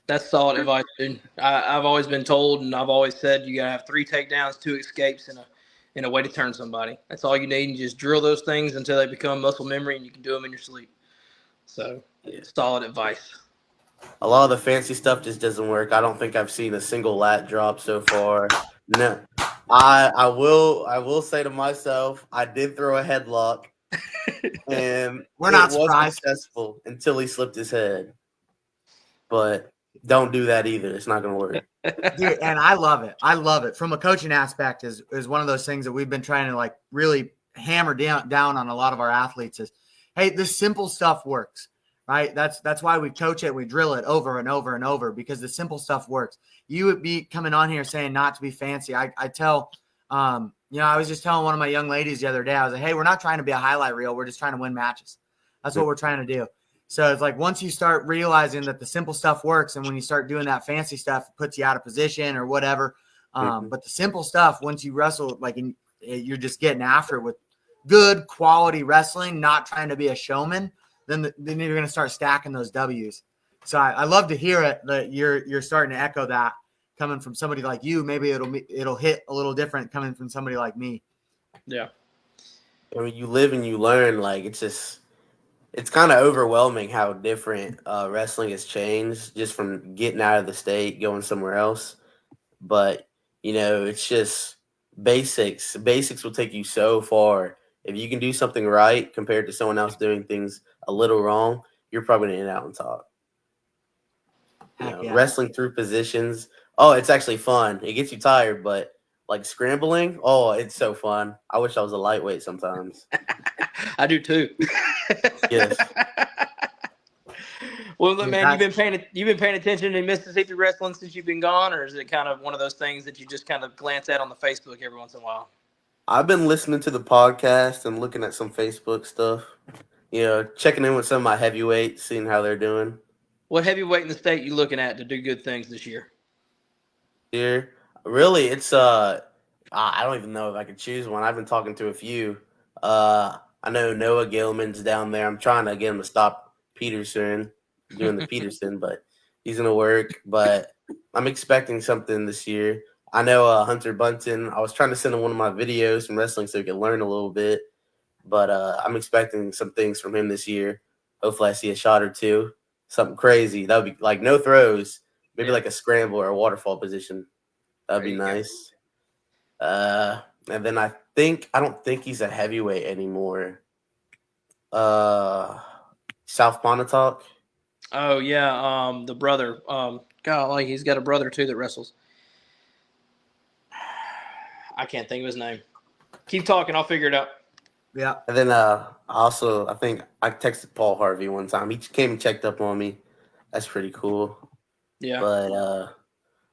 B: that's solid advice, dude. I've always been told, and I've always said, you gotta have 3 takedowns, 2 escapes, and a way to turn somebody. That's all you need. And just drill those things until they become muscle memory, and you can do them in your sleep. So, solid advice.
C: a lot of the fancy stuff just doesn't work. I don't think I've seen a single lat drop so far. No, I will say to myself, I did throw a headlock, and
A: We're not
C: it was
A: surprised.
C: successful until he slipped his head. But don't do that either. It's not going to work.
A: Dude, and I love it. I love it. From a coaching aspect is one of those things that we've been trying to really hammer down on a lot of our athletes is, hey, this simple stuff works, right? That's why we coach it. We drill it over and over and over because the simple stuff works. You would be coming on here saying not to be fancy. I tell, I was just telling one of my young ladies the other day, I was like, hey, we're not trying to be a highlight reel. We're just trying to win matches. That's what we're trying to do. So it's like once you start realizing that the simple stuff works, and when you start doing that fancy stuff, it puts you out of position or whatever. But the simple stuff, once you wrestle, you're just getting after it with good quality wrestling, not trying to be a showman, then you're going to start stacking those W's. So I love to hear it that you're starting to echo that coming from somebody like you. Maybe it'll hit a little different coming from somebody like me.
B: Yeah.
C: I mean, you live and you learn. It's kind of overwhelming how different wrestling has changed just from getting out of the state, going somewhere else. But, it's just basics. Basics will take you so far. If you can do something right compared to someone else doing things a little wrong, you're probably going to end out on top.
A: Heck yeah.
C: Wrestling through positions. Oh, it's actually fun. It gets you tired, but scrambling, oh, it's so fun. I wish I was a lightweight sometimes.
B: I do too.
C: Yes.
B: Well, look, man, you've been paying attention to Mississippi wrestling since you've been gone, or is it kind of one of those things that you just kind of glance at on the Facebook every once in a while?
C: I've been listening to the podcast and looking at some Facebook stuff. Checking in with some of my heavyweights, seeing how they're doing.
B: What heavyweight in the state you looking at to do good things this year?
C: Here, really, it's I don't even know if I could choose one. I've been talking to a few. I know Noah Gilman's down there. I'm trying to get him to stop Peterson doing the Peterson, but he's gonna work. But I'm expecting something this year. I know Hunter Bunton. I was trying to send him one of my videos from wrestling so he could learn a little bit. But I'm expecting some things from him this year. Hopefully, I see a shot or two. Something crazy. That would be like no throws. Maybe like a scramble or a waterfall position. That'd be nice. And then I don't think he's a heavyweight anymore. South Pontotoc.
B: Oh yeah, the brother. God, he's got a brother too that wrestles. I can't think of his name. Keep talking, I'll figure it out.
A: Yeah.
C: And then I think I texted Paul Harvey one time. He came and checked up on me. That's pretty cool.
B: Yeah.
C: But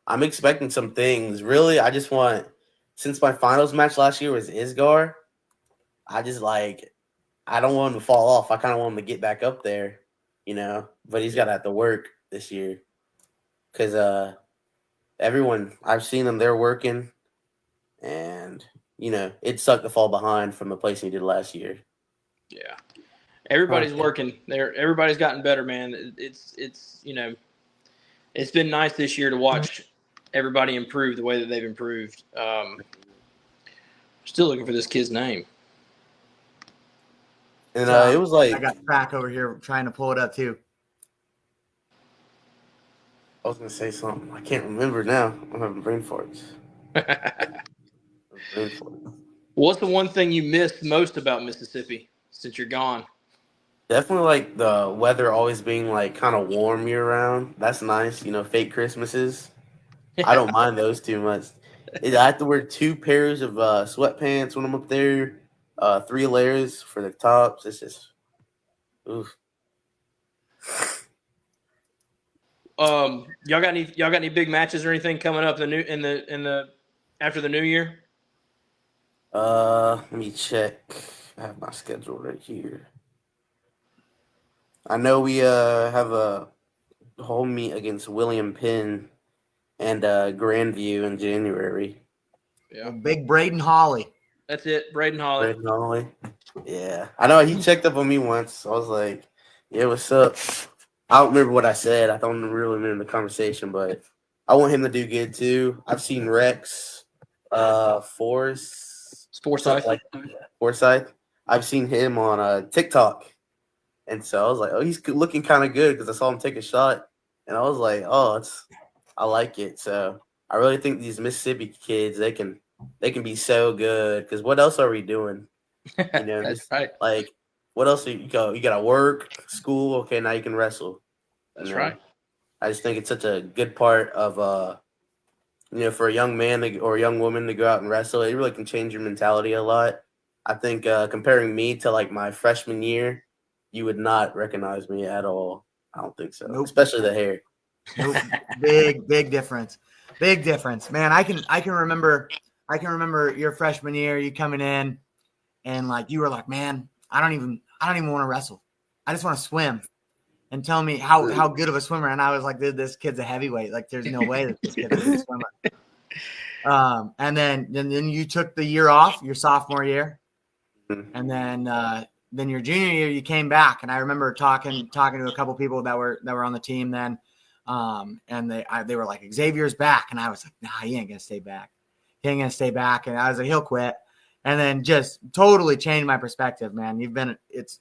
C: I'm expecting some things. Really, I just want, since my finals match last year was Isgar, I don't want him to fall off. I kind of want him to get back up there, but he's got to have to work this year because everyone, I've seen them, they're working, and, it sucked to fall behind from the place he did last year.
B: Yeah. Everybody's working there. Everybody's gotten better, man. It's it's been nice this year to watch everybody improve the way that they've improved. Still looking for this kid's name.
C: And
A: So,
C: it was like
A: I got back over here trying to pull it up too.
C: I was gonna say something. I can't remember now. I'm having brain farts. Brain farts.
B: What's the one thing you miss most about Mississippi since you're gone?
C: Definitely like the weather always being like kind of warm year round. That's nice. Fake Christmases. I don't mind those too much. I have to wear 2 pairs of sweatpants when I'm up there. 3 layers for the tops. It's just, oof.
B: Y'all got any big matches or anything coming up after the new year?
C: Let me check. I have my schedule right here. I know we have a home meet against William Penn and Grandview in January.
B: Yeah,
A: Well, big Braden Holly.
B: That's it, Braden Holly.
C: Braden Holly. Yeah, I know he checked up on me once. I was like, "Yeah, what's up?" I don't remember what I said. I don't really remember the conversation, but I want him to do good too. I've seen Rex,
B: Forsyth.
C: Forsyth. I've seen him on TikTok, and so I was like, "Oh, he's looking kind of good," because I saw him take a shot, and I was like, "Oh, I like it." So I really think these Mississippi kids they can be so good. Because what else are we doing?
B: That's
C: Just
B: right.
C: like what else you go? You gotta work, school. Okay, now you can wrestle.
B: That's right.
C: I just think it's such a good part of for a young man or a young woman to go out and wrestle. It really can change your mentality a lot. I think comparing me to like my freshman year, you would not recognize me at all. I don't think so.
A: Nope.
C: Especially the hair.
A: Nope. Big difference. Big difference, man. I can remember your freshman year, you coming in, and like you were like, man, I don't even want to wrestle. I just want to swim. And tell me how good of a swimmer. And I was like, dude, this kid's a heavyweight. Like, there's no way that this kid's a good swimmer. And then you took the year off, your sophomore year, and then your junior year you came back. And I remember talking to a couple people that were on the team then, and they were like, Xavier's back, and I was like, nah, he ain't gonna stay back. He ain't gonna stay back. And I was like, he'll quit. And then just totally changed my perspective, man.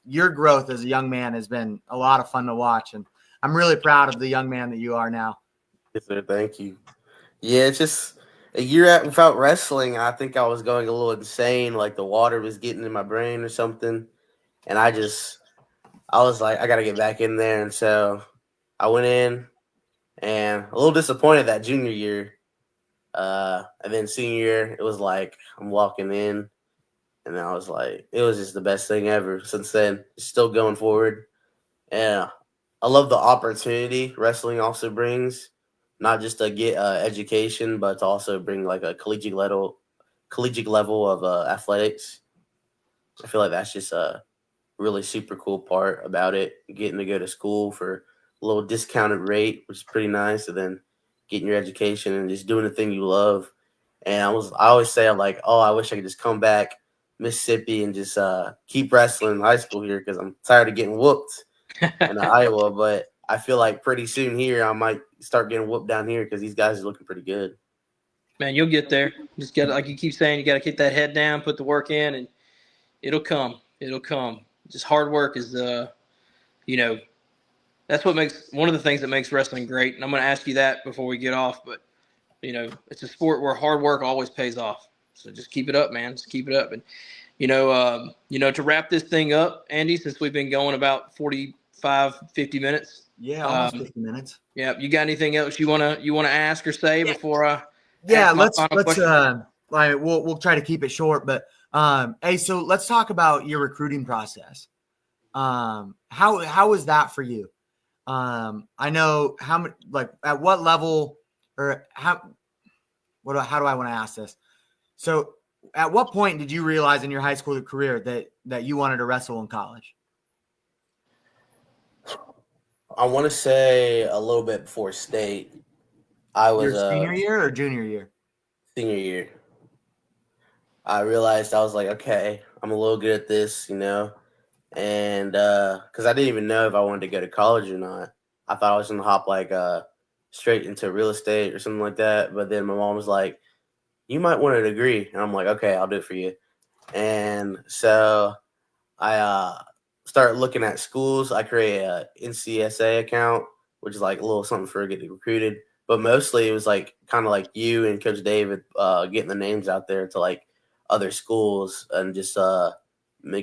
A: Your growth as a young man has been a lot of fun to watch, and I'm really proud of the young man that you are now.
C: Yes, sir. Thank you. Yeah, it's just a year without wrestling. I think I was going a little insane. Like the water was getting in my brain or something, and I was like, I got to get back in there. And so I went in, and a little disappointed that junior year. And then senior year, it was like I'm walking in, and I was like, it was just the best thing ever. Since then, still going forward. Yeah, I love the opportunity wrestling also brings, not just to get education, but to also bring like a collegiate level of athletics. I feel like that's just a really super cool part about it. Getting to go to school for a little discounted rate, which is pretty nice, and then getting your education and just doing the thing you love. And I always say I'm like, oh, I wish I could just come back Mississippi and just keep wrestling in high school here because I'm tired of getting whooped in Iowa. But I feel like pretty soon here I might start getting whooped down here because these guys are looking pretty good.
B: Man, you'll get there. Just got like you keep saying, you got to keep that head down, put the work in, and it'll come. It'll come. Just hard work is that's what makes one of the things that makes wrestling great. And I'm going to ask you that before we get off, but it's a sport where hard work always pays off. So just keep it up, man. Just keep it up. And to wrap this thing up, Andy, since we've been going about 50 minutes.
A: Yeah, almost 50 minutes.
B: Yeah. You got anything else you wanna ask or say before I?
A: Yeah, let's we'll try to keep it short, but hey, so let's talk about your recruiting process. How was that for you? I know at what level or how do I want to ask this? So at what point did you realize in your high school career that you wanted to wrestle in college?
C: I want to say a little bit before state. I was
A: your senior year or junior year?
C: Senior year. I realized I was like, okay, I'm a little good at this, And because I didn't even know if I wanted to go to college or not. I thought I was gonna hop like straight into real estate or something like that. But then my mom was like, "You might want a degree," and I'm like, "Okay, I'll do it for you." And so I started looking at schools. I created a NCSA account, which is like a little something for getting recruited. But mostly it was like kind of like you and Coach David getting the names out there to like other schools and just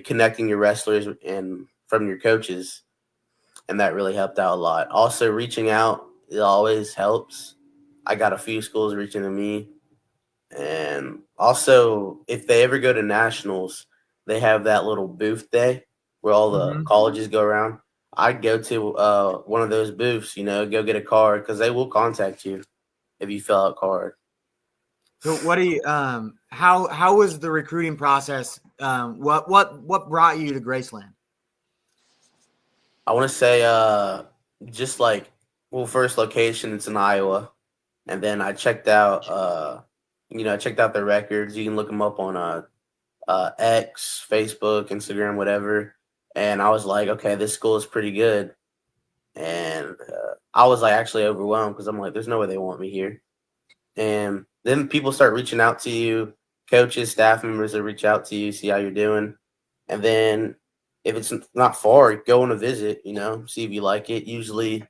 C: connecting your wrestlers and from your coaches, and that really helped out a lot. Also, reaching out, it always helps. I got a few schools reaching to me, and also if they ever go to nationals, they have that little booth day where all the
A: Mhm.
C: colleges go around. I'd go to one of those booths, go get a card because they will contact you if you fill out a card.
A: So what do you how was the recruiting process? What brought you to Graceland?
C: I want to say just like, well, first location, it's in Iowa. And then I checked out I checked out their records. You can look them up on X, Facebook, Instagram, whatever. And I was like, okay, this school is pretty good. And I was like actually overwhelmed because I'm like, there's no way they want me here. And then people start reaching out to you, coaches, staff members that reach out to you, see how you're doing. And then if it's not far, go on a visit, see if you like it. Usually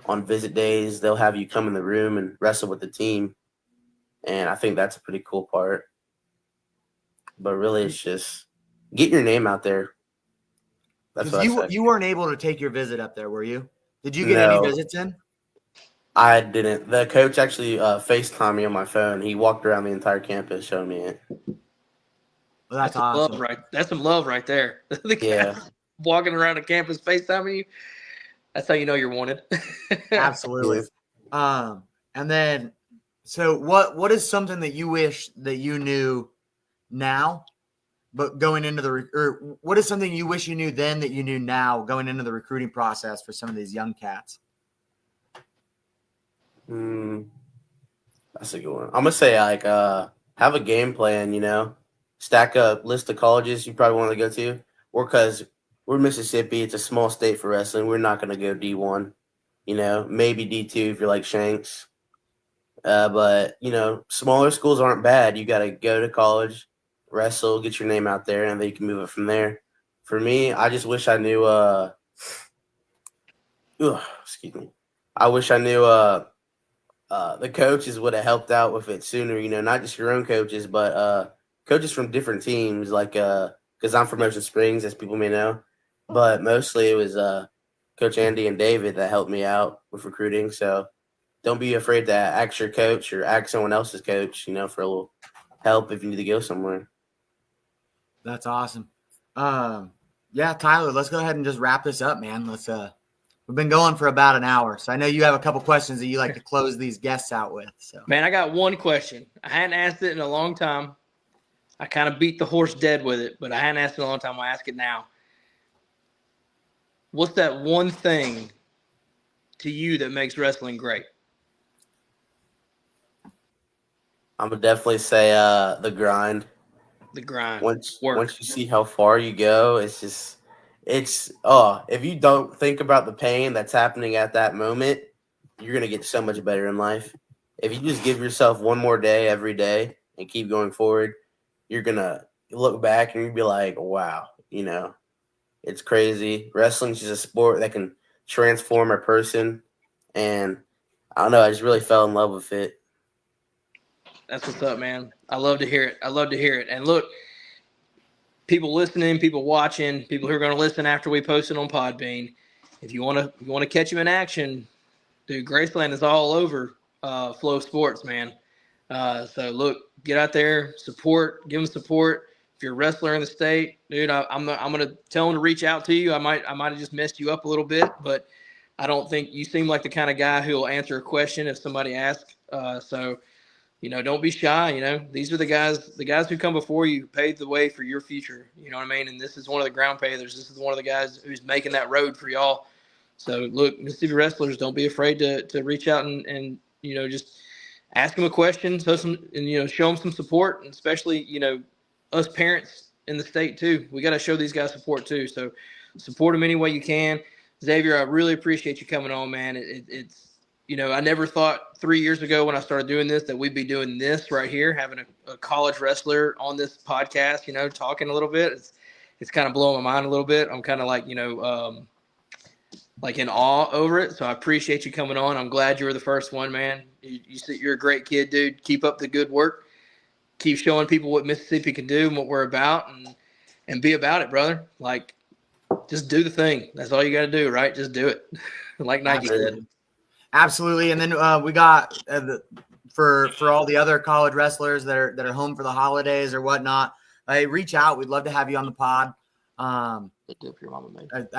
C: on visit days, they'll have you come in the room and wrestle with the team. And I think that's a pretty cool part. But really, it's just get your name out there. That's
A: Because
C: what I
A: you
C: say.
A: you weren't able to take your visit up there, were you? Did you get any
C: No,
A: visits in?
C: I didn't. The coach actually FaceTimed me on my phone. He walked around the entire campus showing me it.
A: Well, that's
B: That's some love,
A: awesome.
B: right? That's some love right there. The
C: Yeah.
B: guys walking around the campus FaceTiming you. That's how you know you're wanted.
A: Absolutely.
C: Yeah.
A: And then, so what is something that you wish that you knew now, but going into or what is something you wish you knew then that you knew now going into the recruiting process for some of these young cats?
C: Mm, that's a good one. I'm gonna say like have a game plan. Stack a list of colleges you probably want to go to. Or because we're Mississippi, it's a small state for wrestling. We're not gonna go D1. Maybe D2 if you're like Shanks. But smaller schools aren't bad. You got to go to college, wrestle, get your name out there, and then you can move it from there. For me, I just wish I knew. Excuse me. I wish I knew. The coaches would have helped out with it sooner. Not just your own coaches, but coaches from different teams. Like, because I'm from Ocean Springs, as people may know, but mostly it was Coach Andy and David that helped me out with recruiting. So don't be afraid to ask your coach or ask someone else's coach, for a little help if you need to go somewhere.
A: That's awesome. Yeah, Tyler, let's go ahead and just wrap this up, man. We've been going for about an hour, so I know you have a couple questions that you like to close these guests out with. So,
B: Man, I got one question. I hadn't asked it in a long time. I kind of beat the horse dead with it, but I hadn't asked it in a long time. I'll ask it now. What's that one thing to you that makes wrestling great?
C: I'm gonna definitely say the grind.
B: The grind,
C: Once
B: work.
C: you see how far you go, it's if you don't think about the pain that's happening at that moment, you're gonna get so much better in life. If you just give yourself one more day every day and keep going forward, you're gonna look back and you'll be like, wow, it's crazy. Wrestling's just a sport that can transform a person, and I don't know, I just really fell in love with it.
B: That's what's up, man. I love to hear it. I love to hear it. And look, people listening, people watching, people who are going to listen after we post it on Podbean, if you want to catch them in action, dude, Graceland is all over Flow Sports, man. So look, get out there, support, give them support. If you're a wrestler in the state, dude, I'm gonna tell them to reach out to you. I might have just messed you up a little bit, but I don't think you seem like the kind of guy who will answer a question if somebody asks. So don't be shy. These are the guys who come before you, who paved the way for your future. You know what I mean? And this is one of the ground pavers. This is one of the guys who's making that road for y'all. So look, Mississippi wrestlers, don't be afraid to reach out and just ask them a question, show them some support, and especially us parents in the state too. We got to show these guys support too. So Support them any way you can. Xavier, I really appreciate you coming on, man. It's I never thought 3 years ago when I started doing this that we'd be doing this right here, having a college wrestler on this podcast, talking a little bit. It's kind of blowing my mind a little bit. I'm kind of like, like in awe over it. So I appreciate you coming on. I'm glad you were the first one, man. You're a great kid, dude. Keep up the good work. Keep showing people what Mississippi can do and what we're about, and be about it, brother. Like, just do the thing. That's all you got to do, right? Just do it. Like Nike said.
A: Absolutely. And then we got for all the other college wrestlers that are home for the holidays or whatnot, reach out. We'd love to have you on the pod. I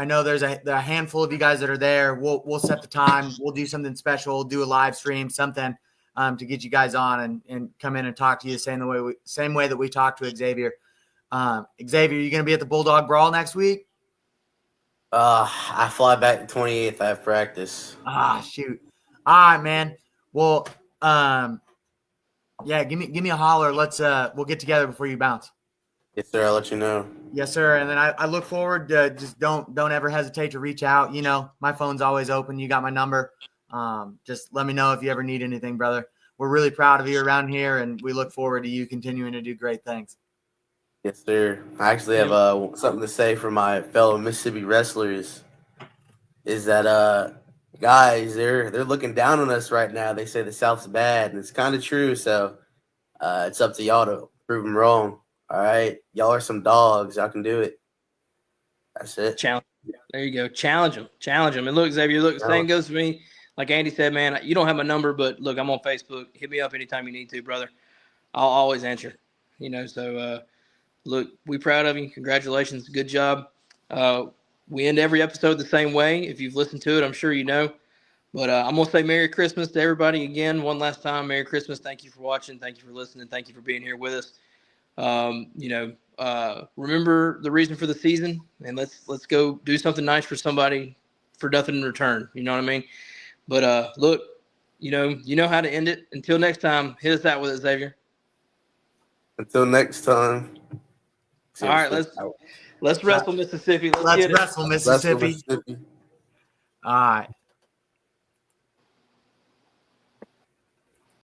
A: know there's a handful of you guys that are there. We'll set the time. We'll do something special. Do a live stream, something to get you guys on and come in and talk to you the same way that we talked to Xavier. Xavier, you going to be at the Bulldog Brawl next week?
C: I fly back the 28th. I have practice.
A: Shoot. All right, man. Well, yeah, give me a holler. We'll get together before you bounce.
C: Yes, sir. I'll let you know.
A: Yes, sir. And then I look forward to just don't ever hesitate to reach out. My phone's always open. You got my number. Just let me know if you ever need anything, brother. We're really proud of you around here, and we look forward to you continuing to do great things.
C: Yes, sir. I actually have something to say for my fellow Mississippi wrestlers. Is that guys, they're looking down on us right now. They say the South's bad, and it's kind of true. So it's up to y'all to prove them wrong. All right, y'all are some dogs. Y'all can do it. That's it.
B: Challenge. There you go. Challenge them. And look, Xavier, the same goes to me. Like Andy said, man, you don't have my number, but look, I'm on Facebook. Hit me up anytime you need to, brother. I'll always answer. So look, we're proud of you. Congratulations. Good job. We end every episode the same way. If you've listened to it, I'm sure you know. But I'm going to say Merry Christmas to everybody again. One last time, Merry Christmas. Thank you for watching. Thank you for listening. Thank you for being here with us. Remember the reason for the season, and let's go do something nice for somebody for nothing in return. You know what I mean? But look, you know how to end it. Until next time, hit us out with it, Xavier.
C: Until next time.
B: All right, let's wrestle Mississippi. Let's
A: wrestle Mississippi. All right.